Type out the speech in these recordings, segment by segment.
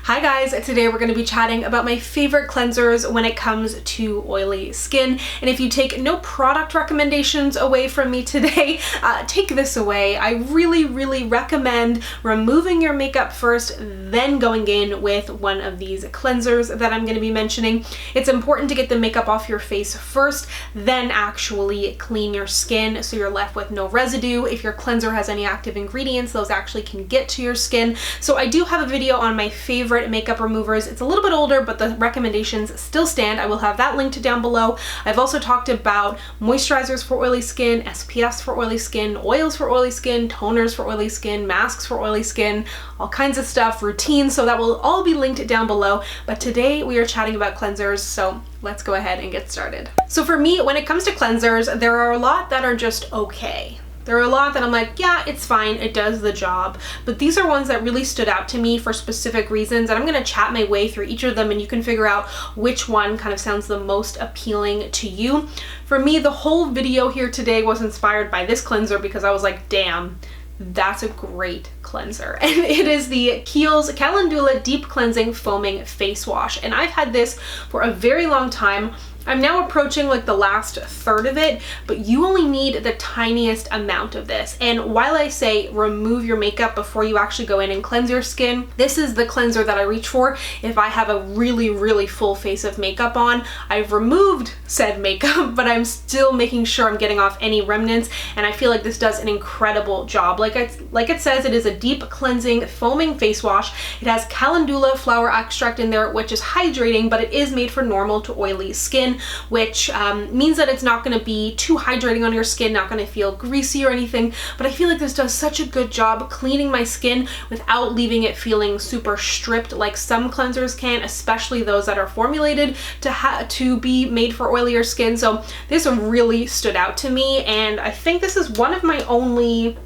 Hi guys, today we're going to be chatting about my favorite cleansers when it comes to oily skin. And if you take no product recommendations away from me today, take this away. I really recommend removing your makeup first, then going in with one of these cleansers that I'm going to be mentioning. It's important to get the makeup off your face first, then actually clean your skin so you're left with no residue. If your cleanser has any active ingredients, those actually can get to your skin. So I do have a video on my favorite makeup removers. It's a little bit older, but the recommendations still stand. I will have that linked down below. I've also talked about moisturizers for oily skin, SPFs for oily skin, oils for oily skin, toners for oily skin, masks for oily skin, all kinds of stuff, routines, so that will all be linked down below. But today we are chatting about cleansers, so let's go ahead and get started. So for me, when it comes to cleansers, there are a lot that are just okay. There are a lot that I'm like, yeah, it's fine, it does the job. But these are ones that really stood out to me for specific reasons, and I'm gonna chat my way through each of them and you can figure out which one kind of sounds the most appealing to you. For me, the whole video here today was inspired by this cleanser because I was like, damn, that's a great cleanser. And it is the Kiehl's Calendula Deep Cleansing Foaming Face Wash. And I've had this for a very long time. I'm now approaching like the last third of it, but you only need the tiniest amount of this. And while I say remove your makeup before you actually go in and cleanse your skin, this is the cleanser that I reach for if I have a really full face of makeup on. I've removed said makeup, but I'm still making sure I'm getting off any remnants, and I feel like this does an incredible job. Like it says, it is a deep cleansing foaming face wash. It has calendula flower extract in there, which is hydrating, but it is made for normal to oily skin, which means that it's not going to be too hydrating on your skin, not going to feel greasy or anything. But I feel like this does such a good job cleaning my skin without leaving it feeling super stripped like some cleansers can, especially those that are formulated to be made for oilier skin. So this really stood out to me, and I think this is one of my only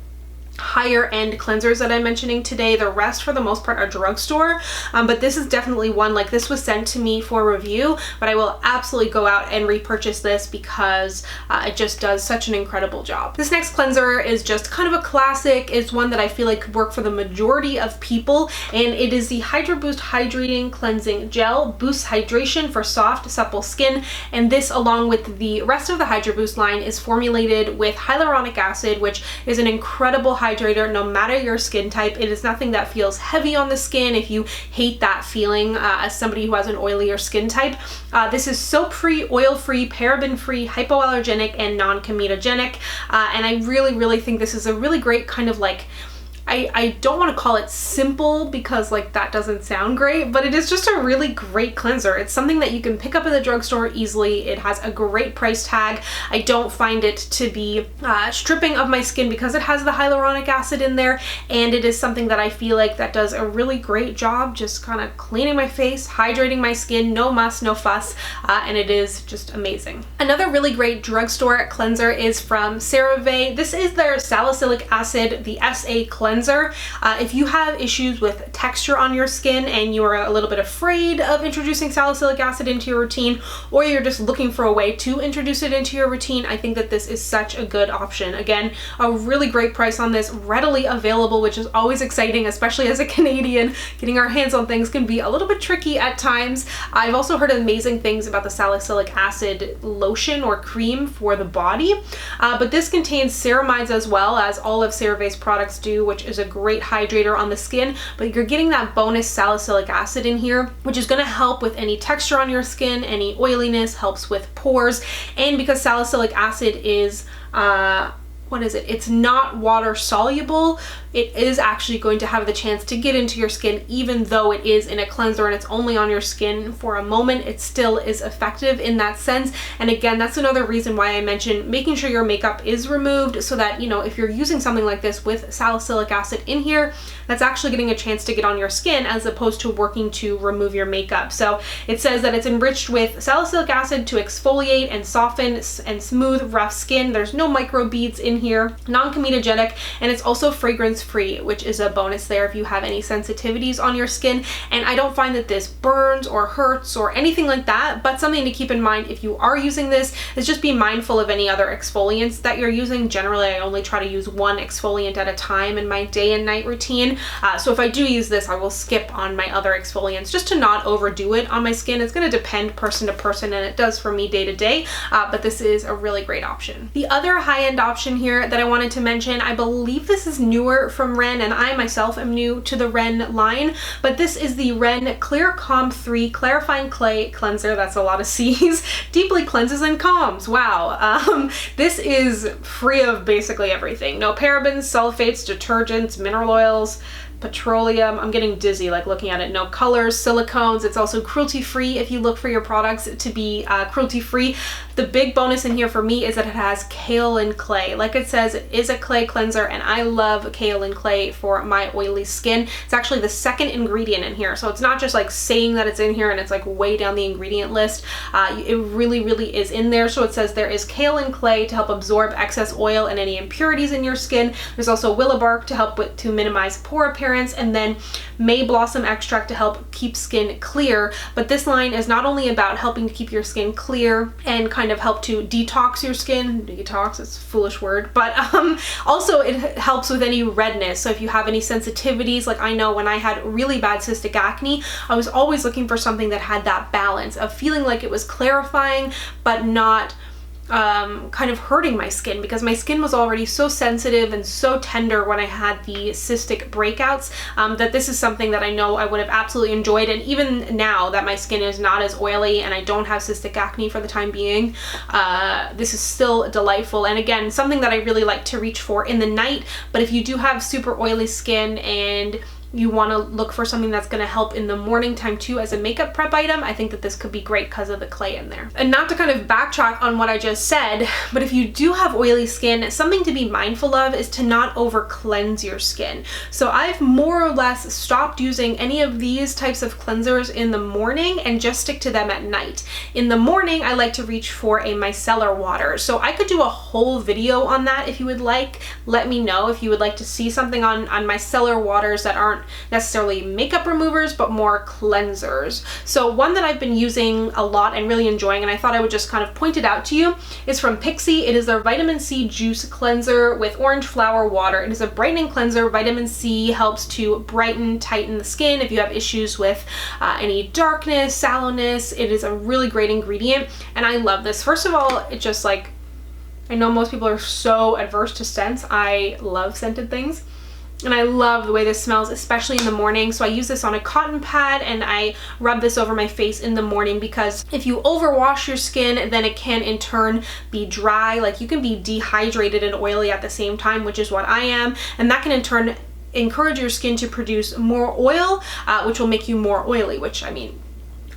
higher end cleansers that I'm mentioning today. The rest for the most part are drugstore, but this is definitely one, like this was sent to me for review, but I will absolutely go out and repurchase this because it just does such an incredible job. This next cleanser is just kind of a classic. It's one that I feel like could work for the majority of people, and it is the Hydra Boost Hydrating Cleansing Gel. Boosts hydration for soft, supple skin, and this, along with the rest of the Hydra Boost line, is formulated with hyaluronic acid, which is an incredible hydrator no matter your skin type. It is nothing that feels heavy on the skin if you hate that feeling as somebody who has an oilier skin type. This is soap-free, oil-free, paraben-free, hypoallergenic, and non-comedogenic, and I really think this is a really great kind of like, I don't want to call it simple because like that doesn't sound great, but it is just a really great cleanser. It's something that you can pick up at the drugstore easily. It has a great price tag. I don't find it to be stripping of my skin because it has the hyaluronic acid in there, and it is something that I feel like that does a really great job just kind of cleaning my face, hydrating my skin, no muss, no fuss, and it is just amazing. Another really great drugstore cleanser is from CeraVe. This is their salicylic acid, the SA cleanser. If you have issues with texture on your skin and you are a little bit afraid of introducing salicylic acid into your routine, or you're just looking for a way to introduce it into your routine, I think that this is such a good option. Again, a really great price on this, readily available, which is always exciting, especially as a Canadian. Getting our hands on things can be a little bit tricky at times. I've also heard amazing things about the salicylic acid lotion or cream for the body, but this contains ceramides as well, as all of CeraVe's products do, which is a great hydrator on the skin, but you're getting that bonus salicylic acid in here, which is going to help with any texture on your skin, any oiliness, helps with pores. And because salicylic acid is it's not water soluble, it is actually going to have the chance to get into your skin. Even though it is in a cleanser and it's only on your skin for a moment, it still is effective in that sense. And again, that's another reason why I mentioned making sure your makeup is removed, so that, you know, if you're using something like this with salicylic acid in here, that's actually getting a chance to get on your skin as opposed to working to remove your makeup. So it says that it's enriched with salicylic acid to exfoliate and soften and smooth rough skin. There's no micro beads in here, non-comedogenic, and it's also fragrance free, which is a bonus there if you have any sensitivities on your skin. And I don't find that this burns or hurts or anything like that, but something to keep in mind if you are using this is just be mindful of any other exfoliants that you're using. Generally, I only try to use one exfoliant at a time in my day and night routine. So if I do use this, I will skip on my other exfoliants just to not overdo it on my skin. It's going to depend person to person, and it does for me day to day, but this is a really great option. The other high-end option here that I wanted to mention, I believe this is newer from Ren, and I myself am new to the Ren line, but this is the Ren ClearCalm 3 Clarifying Clay Cleanser. That's a lot of C's. Deeply cleanses and calms. Wow. This is free of basically everything. No parabens, sulfates, detergents, mineral oils, petroleum. I'm getting dizzy like looking at it. No colors, silicones. It's also cruelty free if you look for your products to be cruelty free. The big bonus in here for me is that it has kale and clay. Like it says, it is a clay cleanser, and I love kale and clay for my oily skin. It's actually the second ingredient in here, so it's not just like saying that it's in here and it's like way down the ingredient list. It really is in there. So it says there is kale and clay to help absorb excess oil and any impurities in your skin. There's also willow bark to help to minimize pore appearance, and then May blossom extract to help keep skin clear. But this line is not only about helping to keep your skin clear and kind of help to detox your skin. Detox, it's a foolish word, but also it helps with any redness. So if you have any sensitivities, like I know when I had really bad cystic acne, I was always looking for something that had that balance of feeling like it was clarifying but not kind of hurting my skin, because my skin was already so sensitive and so tender when I had the cystic breakouts, that this is something that I know I would have absolutely enjoyed. And even now that my skin is not as oily and I don't have cystic acne for the time being, this is still delightful. And again, something that I really like to reach for in the night. But if you do have super oily skin and you want to look for something that's going to help in the morning time too as a makeup prep item, I think that this could be great because of the clay in there. And not to kind of backtrack on what I just said, but if you do have oily skin, something to be mindful of is to not over cleanse your skin. So I've more or less stopped using any of these types of cleansers in the morning and just stick to them at night. In the morning, I like to reach for a micellar water. So I could do a whole video on that if you would like. Let me know if you would like to see something on micellar waters that aren't necessarily makeup removers but more cleansers. So one that I've been using a lot and really enjoying, and I thought I would just kind of point it out to you, is from Pixi. It is their vitamin C juice cleanser with orange flower water. It is a brightening cleanser. Vitamin C helps to brighten, tighten the skin if you have issues with any darkness, sallowness. It is a really great ingredient, and I love this. First of all, it just like, I know most people are so adverse to scents. I love scented things. And I love the way this smells, especially in the morning. So I use this on a cotton pad and I rub this over my face in the morning, because if you overwash your skin, then it can in turn be dry. Like you can be dehydrated and oily at the same time, which is what I am. And that can in turn encourage your skin to produce more oil, which will make you more oily, which I mean,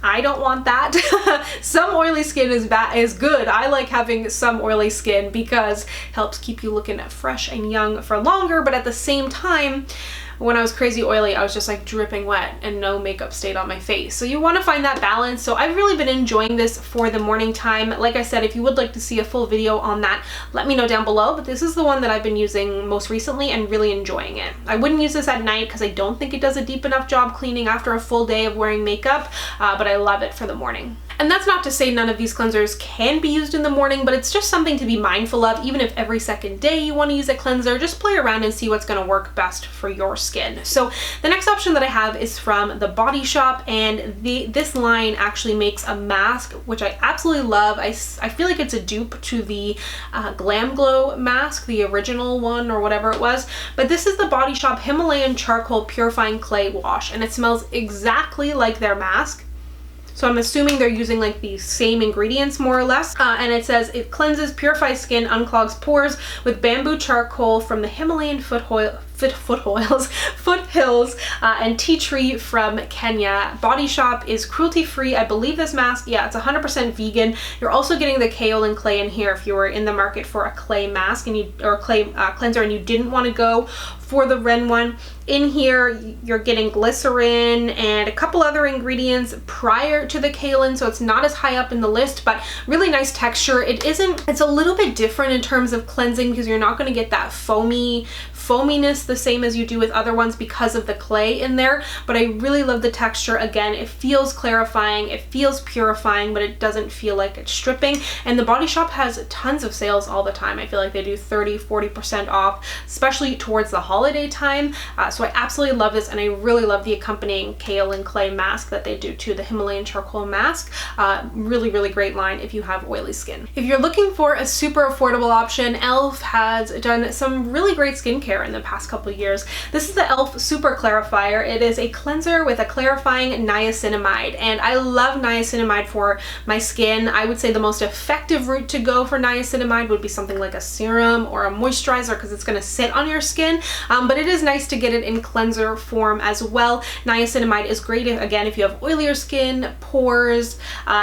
I don't want that. Some oily skin is good. I like having some oily skin because it helps keep you looking fresh and young for longer, but at the same time, when I was crazy oily, I was just like dripping wet and no makeup stayed on my face. So you want to find that balance. So I've really been enjoying this for the morning time. Like I said, if you would like to see a full video on that, let me know down below. But this is the one that I've been using most recently and really enjoying it. I wouldn't use this at night because I don't think it does a deep enough job cleaning after a full day of wearing makeup, but I love it for the morning. And that's not to say none of these cleansers can be used in the morning, but it's just something to be mindful of. Even if every second day you want to use a cleanser, just play around and see what's going to work best for your skin. So the next option that I have is from The Body Shop, and this line actually makes a mask, which I absolutely love. I feel like it's a dupe to the Glam Glow mask, the original one or whatever it was, but this is the Body Shop Himalayan Charcoal Purifying Clay Wash, and it smells exactly like their mask. So I'm assuming they're using like the same ingredients more or less. And it says it cleanses, purifies skin, unclogs pores with bamboo charcoal from the Himalayan foot Foothills, and Tea Tree from Kenya. Body Shop is cruelty-free. I believe this mask, yeah, it's 100% vegan. You're also getting the Kiehl and clay in here if you were in the market for a clay mask or clay cleanser and you didn't want to go for the Ren one. In here, you're getting glycerin and a couple other ingredients prior to the Kiehl, so it's not as high up in the list, but really nice texture. It's a little bit different in terms of cleansing because you're not going to get that foaminess the same as you do with other ones because of the clay in there, but I really love the texture. Again, it feels clarifying, it feels purifying, but it doesn't feel like it's stripping. And the Body Shop has tons of sales all the time. I feel like they do 30-40% off, especially towards the holiday time. So I absolutely love this, and I really love the accompanying Kiehl and clay mask that they do too, the Himalayan charcoal mask. Really, really great line if you have oily skin. If you're looking for a super affordable option, e.l.f. has done some really great skincare in the past couple years. This is the e.l.f. Super Clarifier. It is a cleanser with a clarifying niacinamide, and I love niacinamide for my skin. I would say the most effective route to go for niacinamide would be something like a serum or a moisturizer because it's going to sit on your skin, but it is nice to get it in cleanser form as well. Niacinamide is great again if you have oilier skin, pores.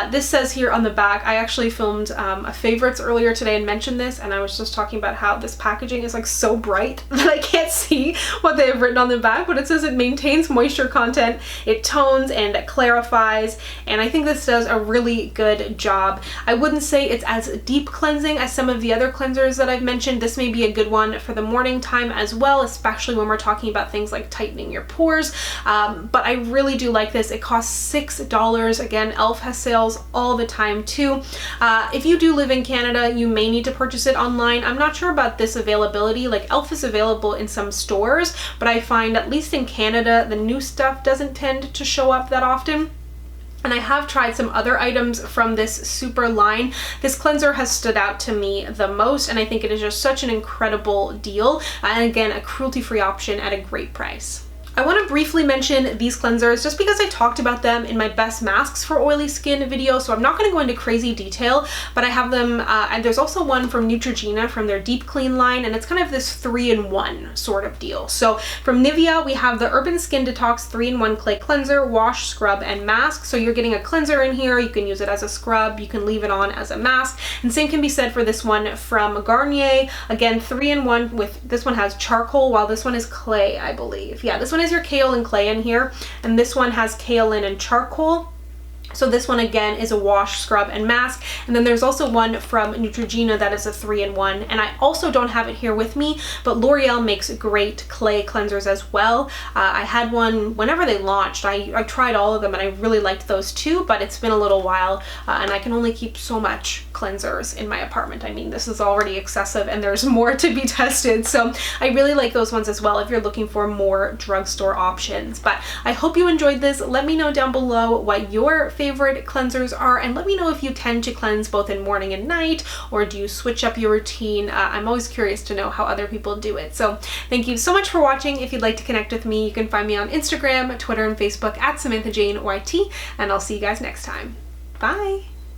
This says here on the back, I actually filmed a favorites earlier today and mentioned this, and I was just talking about how this packaging is like so bright that I can't see what they have written on the back, but it says it maintains moisture content, it tones and clarifies, and I think this does a really good job. I wouldn't say it's as deep cleansing as some of the other cleansers that I've mentioned. This may be a good one for the morning time as well, especially when we're talking about things like tightening your pores, but I really do like this. It costs $6. Again, e.l.f. has sales all the time too. If you do live in Canada, you may need to purchase it online. I'm not sure about this availability. Like, e.l.f. is available in some stores, but I find at least in Canada, the new stuff doesn't tend to show up that often. And I have tried some other items from this super line. This cleanser has stood out to me the most, and I think it is just such an incredible deal. And again, a cruelty-free option at a great price. I want to briefly mention these cleansers just because I talked about them in my best masks for oily skin video, so I'm not going to go into crazy detail, but I have them, and there's also one from Neutrogena from their Deep Clean line, and it's kind of this 3-in-1 sort of deal. So from Nivea, we have the Urban Skin Detox 3-in-1 Clay Cleanser, Wash, Scrub, and Mask. So you're getting a cleanser in here, you can use it as a scrub, you can leave it on as a mask, and same can be said for this one from Garnier. Again, 3-in-1 with, this one has charcoal, while this one is clay, I believe. Yeah, this one is your Kiehl and clay in here, and this one has kaolin and charcoal. So this one again is a wash, scrub, and mask. And then there's also one from Neutrogena that is a 3-in-1. And I also don't have it here with me, but L'Oreal makes great clay cleansers as well. I had one whenever they launched. I tried all of them and I really liked those too, but it's been a little while and I can only keep so much cleansers in my apartment. I mean, this is already excessive and there's more to be tested. So I really like those ones as well if you're looking for more drugstore options. But I hope you enjoyed this. Let me know down below what your favorite cleansers are, and let me know if you tend to cleanse both in morning and night, or do you switch up your routine. I'm always curious to know how other people do it. So thank you so much for watching. If you'd like to connect with me, you can find me on Instagram, Twitter, and Facebook at SamanthaJaneYT, and I'll see you guys next time. Bye!